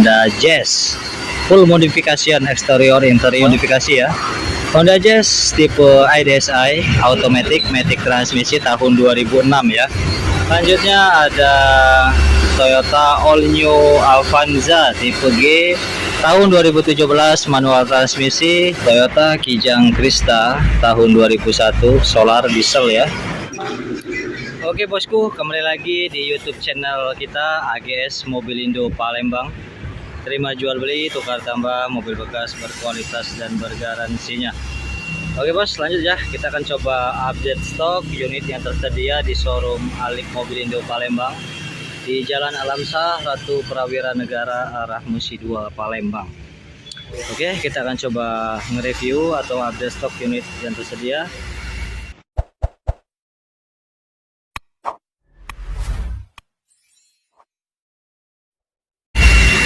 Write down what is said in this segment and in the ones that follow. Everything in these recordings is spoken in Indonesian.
Honda Jazz, full modification eksterior interior modifikasi ya. Honda Jazz tipe IDSI automatic matic transmisi tahun 2006 ya. Selanjutnya ada Toyota All New Avanza tipe G tahun 2017 manual transmisi. Toyota Kijang Krista tahun 2001 solar diesel ya. Oke bosku, kembali lagi di YouTube channel kita AGS Mobilindo Palembang. Terima jual beli, tukar tambah mobil bekas berkualitas dan bergaransinya. Oke bos, lanjut ya. Kita akan coba update stok unit yang tersedia di showroom Alik Mobilindo Palembang di Jalan Alamsah, Ratu Prawira Negara, arah Musi 2 Palembang. Oke, kita akan coba nge-review atau update stok unit yang tersedia.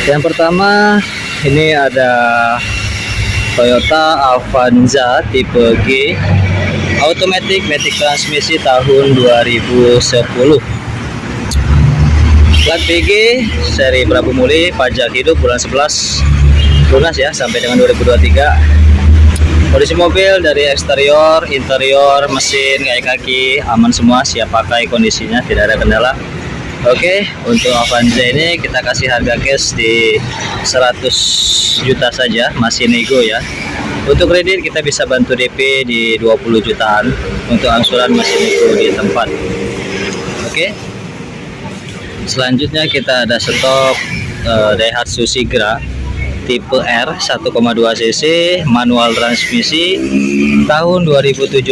Yang pertama ini ada Toyota Avanza tipe G automatic matic transmisi tahun 2010. Plat BG seri Prabu Muli, pajak hidup bulan 11 lunas ya sampai dengan 2023. Kondisi mobil dari eksterior, interior, mesin, kaki aman semua, siap pakai kondisinya, tidak ada kendala. Oke, untuk Avanza ini kita kasih harga cash di 100 juta saja, masih nego ya. Untuk kredit kita bisa bantu DP di 20 jutaan. Untuk angsuran masih nego di tempat. Oke. Selanjutnya kita ada stok Daihatsu Sigra tipe R 1,2 cc manual transmisi tahun 2017.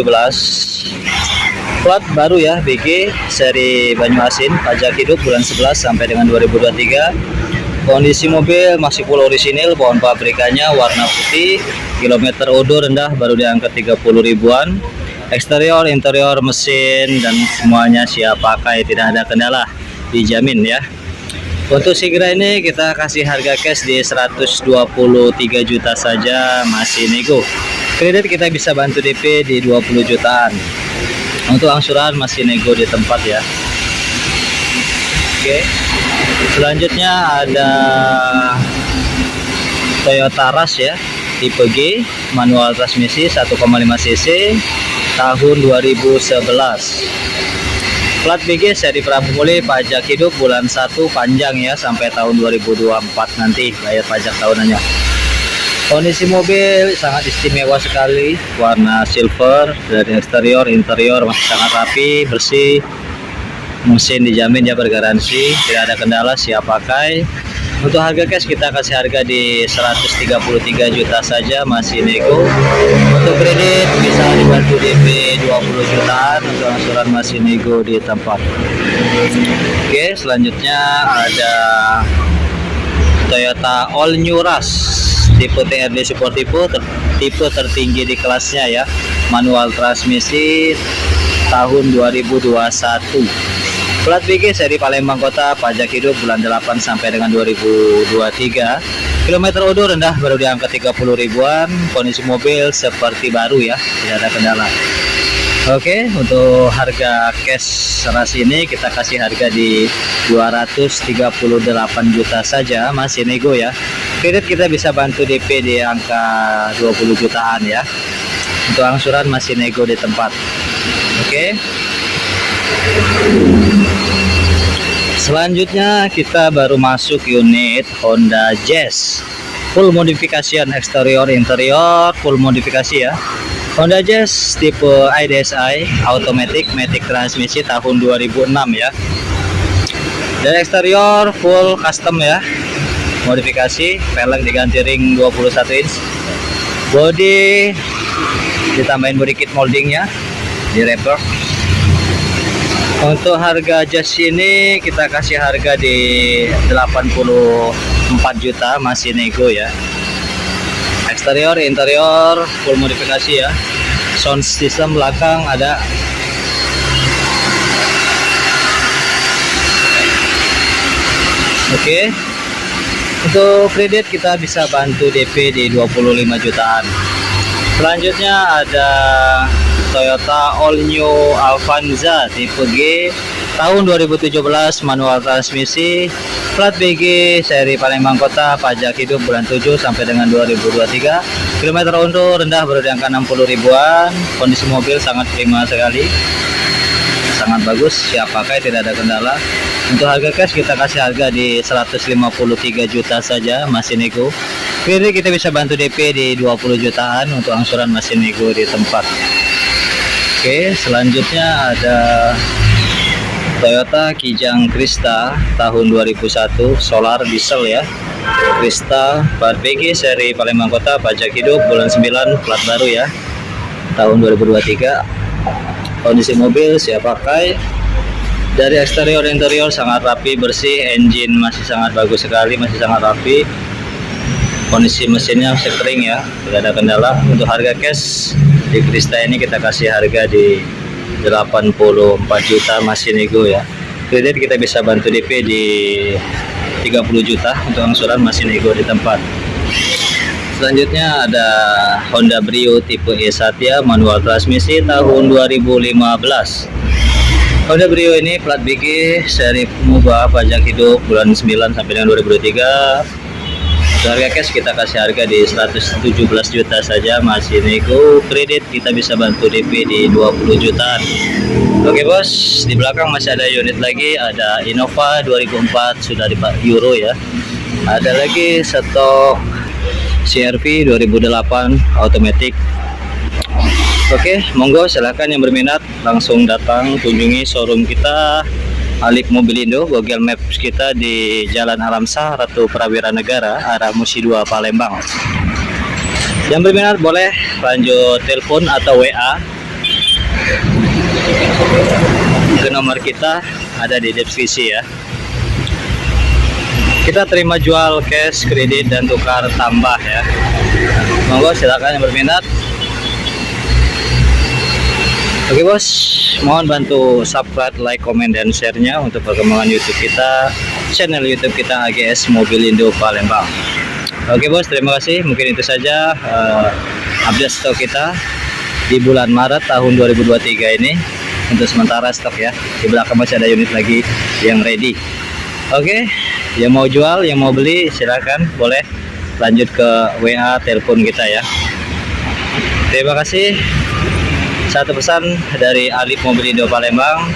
Plat baru ya, BG seri Banyuasin, pajak hidup bulan 11 sampai dengan 2023. Kondisi mobil masih full orisinil, pohon pabrikannya warna putih, kilometer odo rendah, baru di angka 30 ribuan. Eksterior, interior, mesin dan semuanya siap pakai, tidak ada kendala, dijamin ya. Untuk Sigra ini kita kasih harga cash di 123 juta saja, masih nego. Kredit kita bisa bantu DP di 20 jutaan. Untuk angsuran masih nego di tempat ya. Oke. Selanjutnya ada Toyota Rush ya, tipe G, manual transmisi 1,5 cc tahun 2011. Plat BG seri Prabu Muli, pajak hidup bulan 1 panjang ya sampai tahun 2024 nanti bayar pajak tahunannya. Kondisi mobil sangat istimewa sekali, warna silver, dari eksterior, interior masih sangat rapi, bersih. Mesin dijamin ya, bergaransi, tidak ada kendala, siap pakai. Untuk harga cash kita kasih harga di 133 juta saja, masih nego. Untuk kredit bisa dibantu DP 20 jutaan, untuk angsuran masih nego di tempat. Oke, selanjutnya ada Toyota All New Rush tipe TRD Sportivo, tipe tertinggi di kelasnya ya, manual transmisi tahun 2021. Plat BG seri Palembang Kota, pajak hidup bulan 8 sampai dengan 2023. Kilometer odo rendah, baru di angka 30 ribuan. Kondisi mobil seperti baru ya, tidak ada kendala. Oke, untuk harga cash ras ini kita kasih harga di 238 juta saja, masih nego ya. Kredit kita bisa bantu DP di angka 20 jutaan ya. Untuk angsuran masih nego di tempat. Oke. Selanjutnya kita baru masuk unit Honda Jazz, full modification eksterior interior, full modifikasi ya. Honda Jazz tipe IDSI automatic matic transmisi tahun 2006 ya. Dari eksterior full custom ya, modifikasi, pelek diganti ring 21 inch, body ditambahin body kit moldingnya di wrapper. Untuk harga Jazz ini kita kasih harga di 84 juta, masih nego ya. Eksterior, interior full modifikasi ya. Sound system belakang ada. Oke. Untuk kredit kita bisa bantu DP di 25 jutaan. Selanjutnya ada Toyota All New Avanza tipe G tahun 2017, manual transmisi, plat BG seri Palembang Kota, pajak hidup bulan 7 sampai dengan 2023. Kilometer untuk rendah baru di angka 60 ribuan. Kondisi mobil sangat prima sekali, sangat bagus, siap pakai, tidak ada kendala. Untuk harga cash kita kasih harga di 153 juta saja, masih nego. Kredit kita bisa bantu DP di 20 jutaan, untuk angsuran masih nego di tempat. Oke, selanjutnya ada Toyota Kijang Krista tahun 2001, solar diesel ya. Krista plat BG seri Palembang Kota, pajak hidup bulan 9, plat baru ya, tahun 2023. Kondisi mobil siap pakai, dari eksterior interior sangat rapi, bersih, engine masih sangat bagus sekali, masih sangat rapi. Kondisi mesinnya masih kering ya, tidak ada kendala. Untuk harga cash di Krista ini kita kasih harga di 84 juta, masih nego ya. Kredit kita bisa bantu DP di 30 juta, untuk angsuran masih nego di tempat. Selanjutnya ada Honda Brio tipe E Satya, manual transmisi tahun 2015. Honda Brio ini plat BG seri mubah, pajak hidup bulan 9 sampai dengan 2023. Harga cash kita kasih harga di 117 juta saja, masih nego. Kredit kita bisa bantu DP di 20 jutaan. Oke bos, di belakang masih ada unit lagi, ada Innova 2004 sudah di Euro ya. Ada lagi stok CR-V 2008 automatic. Oke, monggo silahkan yang berminat langsung datang kunjungi showroom kita Alif Mobilindo. Google Maps kita di Jalan Alamsah, Ratu Prawira Negara, arah Musi 2 Palembang. Yang berminat boleh lanjut telepon atau WA ke nomor kita, ada di deskripsi ya. Kita terima jual cash, kredit, dan tukar tambah ya. Monggo silakan yang berminat. Oke bos, mohon bantu subscribe, like, komen, dan share-nya untuk perkembangan YouTube kita, channel YouTube kita AGS Mobilindo Palembang. Oke bos, terima kasih. Mungkin itu saja update stok kita di bulan Maret tahun 2023 ini. Untuk sementara stok ya. Di belakang masih ada unit lagi yang ready. Oke, yang mau jual, yang mau beli silakan, boleh lanjut ke WA, telepon kita ya. Terima kasih. Satu pesan dari Alif Mobilindo Palembang,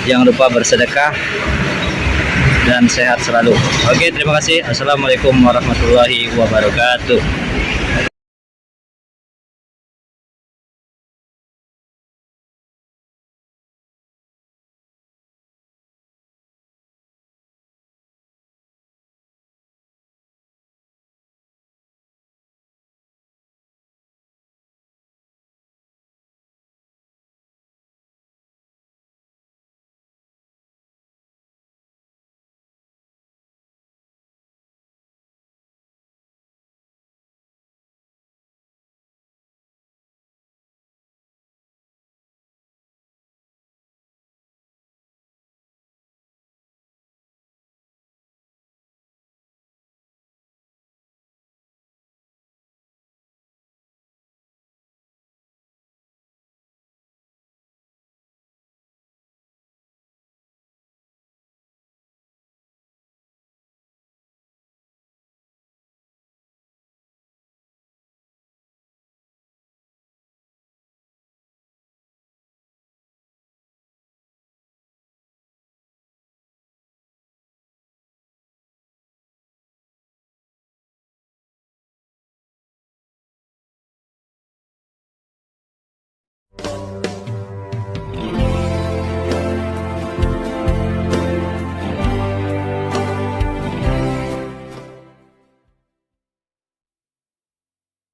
jangan lupa bersedekah dan sehat selalu. Oke, terima kasih. Assalamualaikum warahmatullahi wabarakatuh.